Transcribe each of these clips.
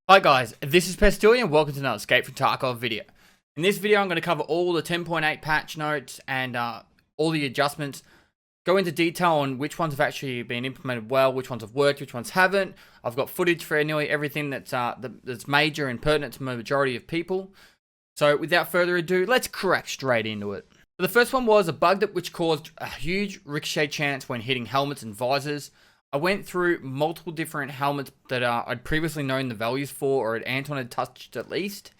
Hi guys, this is Pestily and welcome to another Escape from Tarkov video. In this video I'm going to cover all the 10.8 patch notes and all the adjustments, go into detail on which ones have actually been implemented well, which ones have worked, which ones haven't. I've got footage for nearly everything that's major and pertinent to the majority of people. So without further ado, let's crack straight into it. So the first one was a bug which caused a huge ricochet chance when hitting helmets and visors. I went through multiple different helmets that I'd previously known the values for, or Anton had touched at least,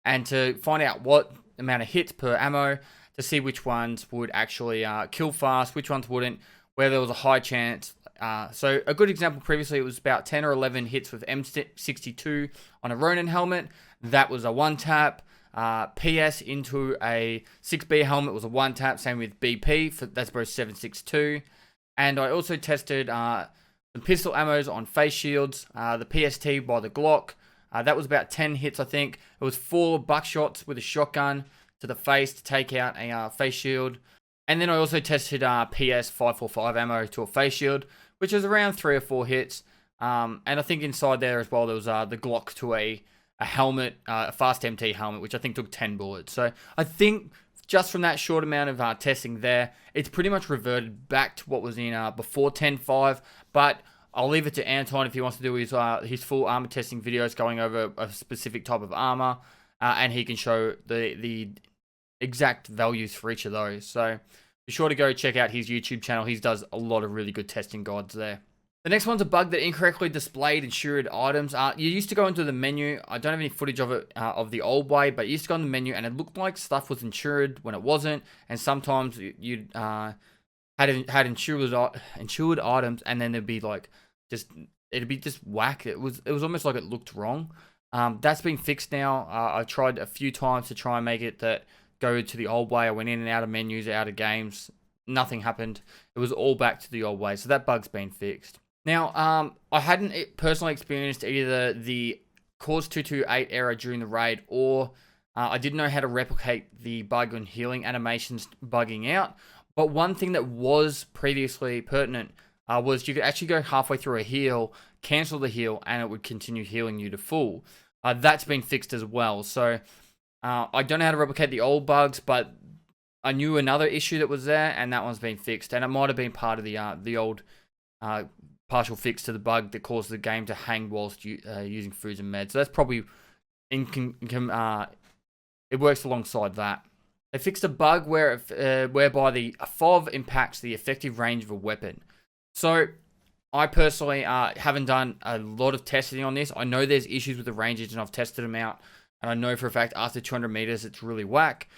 and to find out what amount of hits per ammo, to see which ones would actually kill fast, which ones wouldn't, where there was a high chance. So a good example previously, it was about 10 or 11 hits with M62 on a Ronin helmet. That was a one tap. PS into a 6B helmet was a one tap, same with BP, that's both 7.62. And I also tested the pistol ammos on face shields, the PST by the Glock. That was about 10 hits, I think. It was 4 buckshots with a shotgun to the face to take out a face shield. And then I also tested PS 545 ammo to a face shield, which was around 3 or 4 hits. And I think inside there as well, there was the Glock to a helmet, a fast MT helmet, which I think took 10 bullets. So I think just from that short amount of testing there, it's pretty much reverted back to what was in before 10.5, but I'll leave it to Anton if he wants to do his full armor testing videos going over a specific type of armor, and he can show the exact values for each of those. So be sure to go check out his YouTube channel. He does a lot of really good testing guides there. The next one's a bug that incorrectly displayed insured items. You used to go into the menu. I don't have any footage of it of the old way, but you used to go in the menu and it looked like stuff was insured when it wasn't. And sometimes you'd had insured items, and then there'd be like it'd be just whack. It was almost like it looked wrong. That's been fixed now. I tried a few times to try and make it that go to the old way. I went in and out of menus, out of games. Nothing happened. It was all back to the old way. So that bug's been fixed. Now, I hadn't personally experienced either the Cause 228 error during the raid, or I didn't know how to replicate the bug on healing animations bugging out. But one thing that was previously pertinent was you could actually go halfway through a heal, cancel the heal, and it would continue healing you to full. That's been fixed as well. So I don't know how to replicate the old bugs, but I knew another issue that was there, and that one's been fixed. And it might have been part of the old partial fix to the bug that caused the game to hang whilst using foods and meds. So that's probably it works alongside that. They fixed a bug whereby the FOV impacts the effective range of a weapon. So I personally haven't done a lot of testing on this. I know there's issues with the ranges, and I've tested them out, and I know for a fact after 200 meters it's really whack.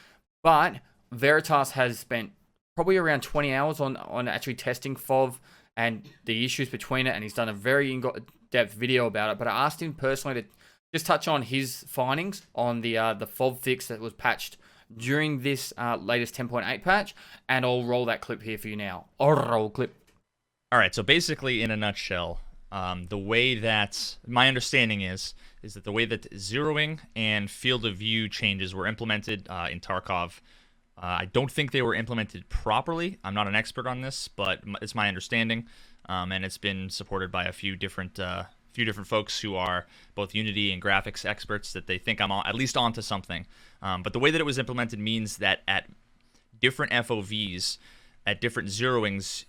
But Veritas has spent probably around 20 hours on actually testing FOV and the issues between it, and he's done a very in-depth video about it. But I asked him personally to just touch on his findings on the FOV fix that was patched during this latest 10.8 patch, and I'll roll that clip here for you now. Roll clip. All right, so basically, in a nutshell, the way that my understanding is that the way that zeroing and field of view changes were implemented in Tarkov, I don't think they were implemented properly. I'm not an expert on this, but it's my understanding, and it's been supported by a few different folks who are both Unity and graphics experts that they think I'm at least onto something. But the way that it was implemented means that at different FOVs, at different zeroings,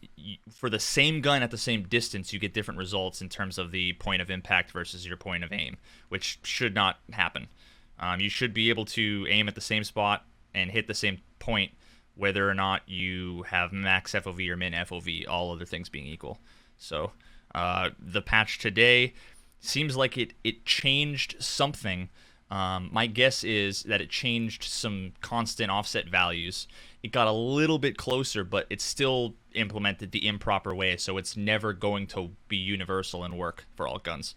for the same gun at the same distance, you get different results in terms of the point of impact versus your point of aim, which should not happen. You should be able to aim at the same spot and hit the same point, whether or not you have max FOV or min FOV, all other things being equal. So the patch today seems like it changed something. My guess is that it changed some constant offset values. It got a little bit closer, but it's still implemented the improper way, so it's never going to be universal and work for all guns.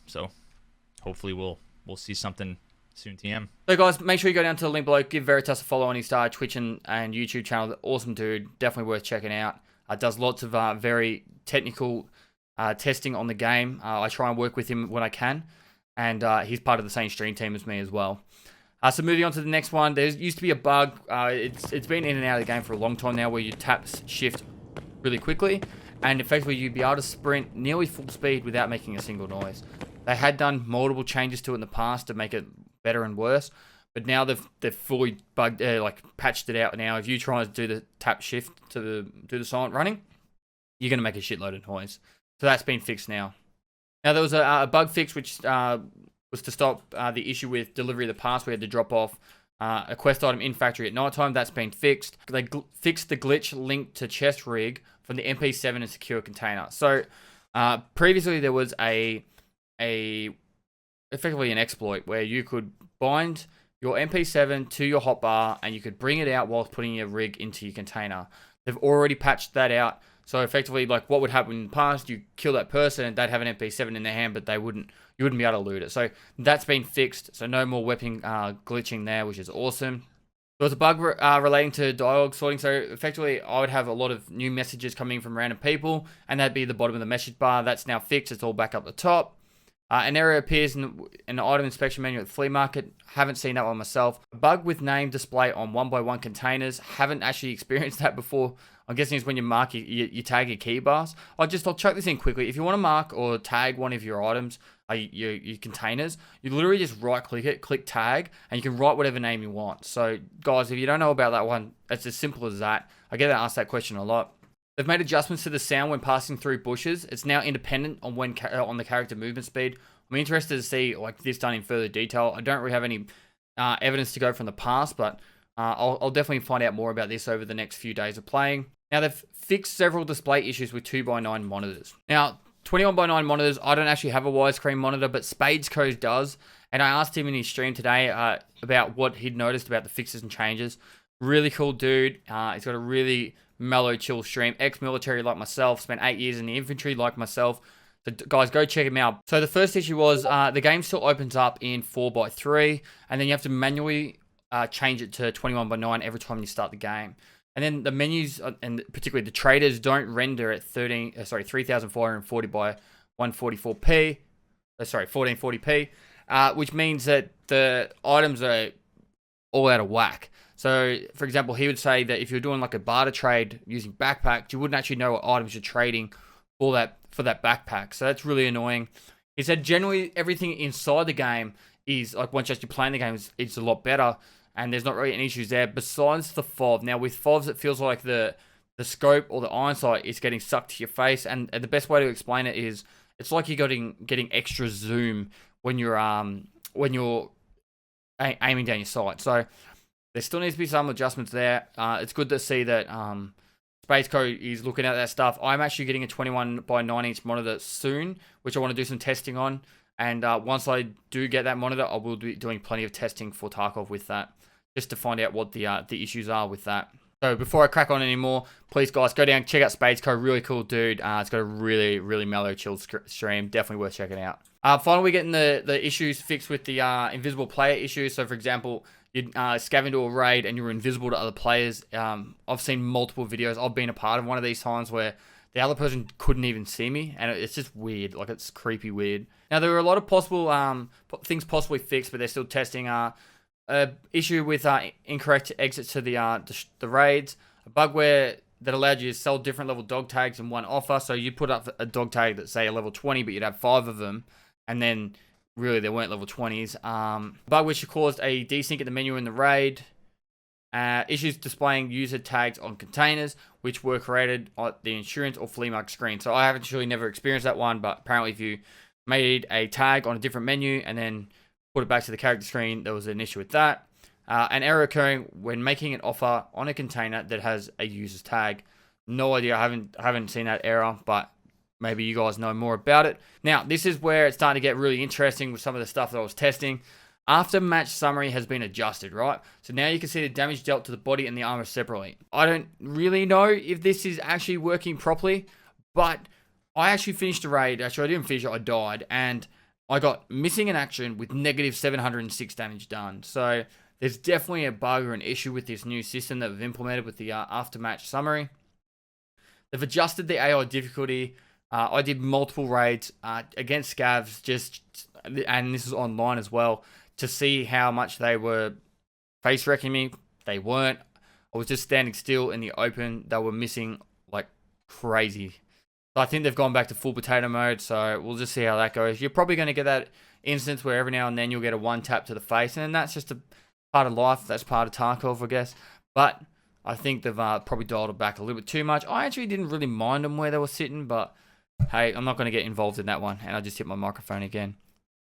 So hopefully we'll see something soon, TM. So guys, make sure you go down to the link below, give Veritas a follow on his Twitch and YouTube channel. Awesome dude, definitely worth checking out. Does lots of very technical testing on the game. I try and work with him when I can, and he's part of the same stream team as me as well. So moving on to the next one, there used to be a bug. It's been in and out of the game for a long time now, where you tap shift really quickly, and effectively you'd be able to sprint nearly full speed without making a single noise. They had done multiple changes to it in the past to make it better and worse, but now they've fully patched it out. Now, if you try to do the tap shift to do the silent running, you're gonna make a shitload of noise. So that's been fixed now. Now there was a bug fix which was to stop the issue with delivery of the pass. We had to drop off a quest item in factory at night time. That's been fixed. They fixed the glitch linked to chest rig from the MP7 and secure container. So previously there was effectively an exploit where you could bind your MP7 to your hotbar and you could bring it out whilst putting your rig into your container. They've already patched that out. So effectively, like what would happen in the past, you kill that person and they'd have an MP7 in their hand, but you wouldn't be able to loot it. So that's been fixed. So no more weapon glitching there, which is awesome. There was a bug relating to dialogue sorting. So effectively, I would have a lot of new messages coming from random people, and that'd be the bottom of the message bar. That's now fixed. It's all back up the top. An error appears in the item inspection menu at the flea market. Haven't seen that one myself. A bug with name display on 1x1 containers. Haven't actually experienced that before. I'm guessing it's when you mark you tag your key bars. I'll chuck this in quickly. If you want to mark or tag one of your items, your containers, you literally just right click it, click tag, and you can write whatever name you want. So guys, if you don't know about that one, it's as simple as that. I get asked that question a lot. They've made adjustments to the sound when passing through bushes. It's now independent on on the character movement speed. I'm interested to see this done in further detail. I don't really have any evidence to go from the past, but I'll definitely find out more about this over the next few days of playing. Now, they've fixed several display issues with 2x9 monitors. Now, 21x9 monitors, I don't actually have a widescreen monitor, but SpadesCo does. And I asked him in his stream today about what he'd noticed about the fixes and changes. Really cool dude. He's got a really mellow, chill stream. Ex-military like myself, spent 8 years in the infantry like myself. So guys, go check him out. So the first issue was the game still opens up in 4x3, and then you have to manually change it to 21x9 every time you start the game. And then the menus, and particularly the traders, don't render at 3440 by 144p. 1440p, which means that the items are all out of whack. So, for example, he would say that if you're doing like a barter trade using backpacks, you wouldn't actually know what items you're trading for that backpack. So that's really annoying. He said generally everything inside the game is like once you're actually playing the game, it's a lot better. And there's not really any issues there besides the FOV. Now with FOVs, it feels like the scope or the iron sight is getting sucked to your face. And the best way to explain it is it's like you're getting extra zoom when you're aiming down your sight. So there still needs to be some adjustments there. It's good to see that SpadesCo is looking at that stuff. I'm actually getting a 21x9 inch monitor soon, which I want to do some testing on. And once I do get that monitor, I will be doing plenty of testing for Tarkov with that, just to find out what the issues are with that. So before I crack on anymore, please guys, go down, check out SpadesCo, really cool dude. It's got a really, really mellow, chill stream, definitely worth checking out. Finally, we're getting the issues fixed with the invisible player issues. So for example, you'd scav into a raid and you were invisible to other players. I've seen multiple videos. I've been a part of one of these times where the other person couldn't even see me, and it's just weird. Like, it's creepy weird. Now, there were a lot of possible things possibly fixed, but they're still testing. Issue with incorrect exits to the raids. A bug where that allowed you to sell different level dog tags in one offer. So you put up a dog tag that's, say, a level 20, but you'd have 5 of them, and then really they weren't level 20s. Bug which caused a desync at the menu in the raid. Issues displaying user tags on containers, which were created on the insurance or flea market screen. So I haven't actually never experienced that one, but apparently if you made a tag on a different menu and then put it back to the character screen, there was an issue with that. An error occurring when making an offer on a container that has a user's tag. No idea, I haven't seen that error, but maybe you guys know more about it. Now, this is where it's starting to get really interesting with some of the stuff that I was testing. After match summary has been adjusted, right? So now you can see the damage dealt to the body and the armor separately. I don't really know if this is actually working properly, but I actually finished the raid. Actually, I didn't finish it, I died, and I got missing in action with negative 706 damage done. So there's definitely a bug or an issue with this new system that we've implemented with the after match summary. They've adjusted the AI difficulty. I did multiple raids against scavs, and this is online as well, to see how much they were face wrecking me. They weren't. I was just standing still in the open. They were missing like crazy. I think they've gone back to full potato mode, so we'll just see how that goes. You're probably going to get that instance where every now and then you'll get a one tap to the face, and that's just a part of life. That's part of Tarkov, I guess. But I think they've probably dialed it back a little bit too much. I actually didn't really mind them where they were sitting, but hey, I'm not going to get involved in that one, and I just hit my microphone again.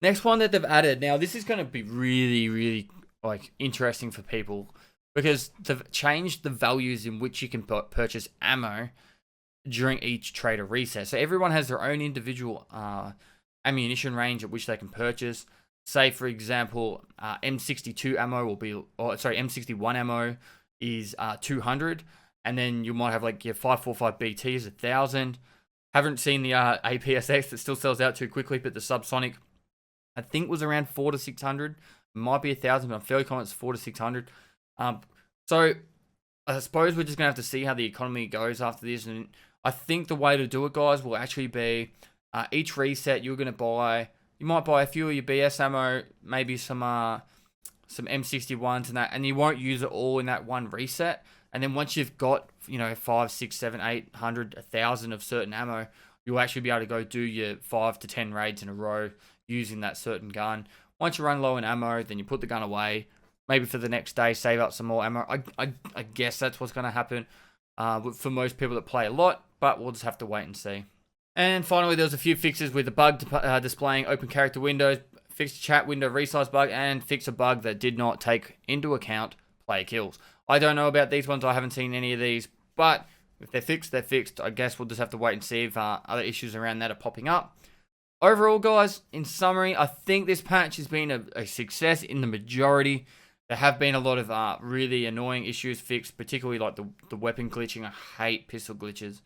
Next one that they've added. Now, this is going to be really, really like interesting for people because they've changed the values in which you can purchase ammo during each trader reset. So everyone has their own individual ammunition range at which they can purchase. Say, for example, M62 ammo will be, M61 ammo is 200, and then you might have like your 545 BT is 1,000. Haven't seen the APSX that still sells out too quickly, but the subsonic I think was around 400 to 600. Might be 1,000, but I'm fairly confident it's 400 to 600. So I suppose we're just gonna have to see how the economy goes after this, and I think the way to do it, guys, will actually be each reset you might buy a few of your BS ammo, maybe some M61s and that, and you won't use it all in that one reset. And then once you've got 5, 6, 7, 800, 1,000 of certain ammo, you'll actually be able to go do your 5 to 10 raids in a row using that certain gun. Once you run low on ammo, then you put the gun away. Maybe for the next day, save up some more ammo. I guess that's what's going to happen for most people that play a lot, but we'll just have to wait and see. And finally, there was a few fixes with the bug displaying open character windows, fixed chat window resize bug, and fix a bug that did not take into account player kills. I don't know about these ones. I haven't seen any of these, but if they're fixed, they're fixed. I guess we'll just have to wait and see if other issues around that are popping up. Overall, guys, in summary, I think this patch has been a success in the majority. There have been a lot of really annoying issues fixed, particularly like the weapon glitching. I hate pistol glitches.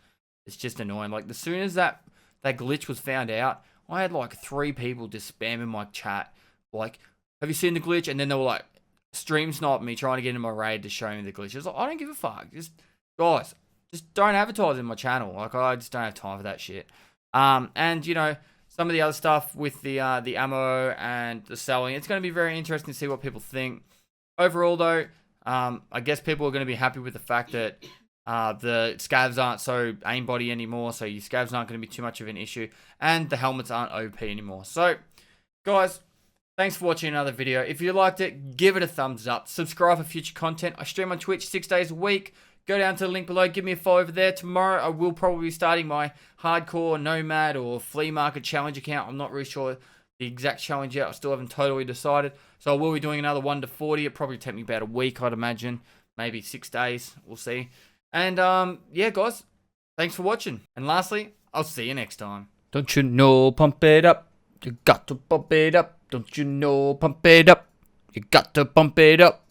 It's just annoying. Like, as soon as that glitch was found out, I had like 3 people just spamming my chat. Like, have you seen the glitch? And then they were like, stream snipe me, trying to get in my raid to show me the glitch. I was like, I don't give a fuck. Guys, just don't advertise in my channel. Like, I just don't have time for that shit. And, some of the other stuff with the ammo and the selling, it's going to be very interesting to see what people think. Overall, though, I guess people are going to be happy with the fact that the scavs aren't so aimbody anymore, so your scavs aren't going to be too much of an issue, and the helmets aren't OP anymore. So, guys, thanks for watching another video. If you liked it, give it a thumbs up. Subscribe for future content. I stream on Twitch 6 days a week. Go down to the link below. Give me a follow over there. Tomorrow, I will probably be starting my hardcore nomad or flea market challenge account. I'm not really sure the exact challenge yet. I still haven't totally decided. So I will be doing another 1 to 40. It'll probably take me about a week, I'd imagine. Maybe 6 days. We'll see. And, yeah, guys. Thanks for watching. And lastly, I'll see you next time. Don't you know, pump it up. You got to pump it up. Don't you know, pump it up. You got to pump it up.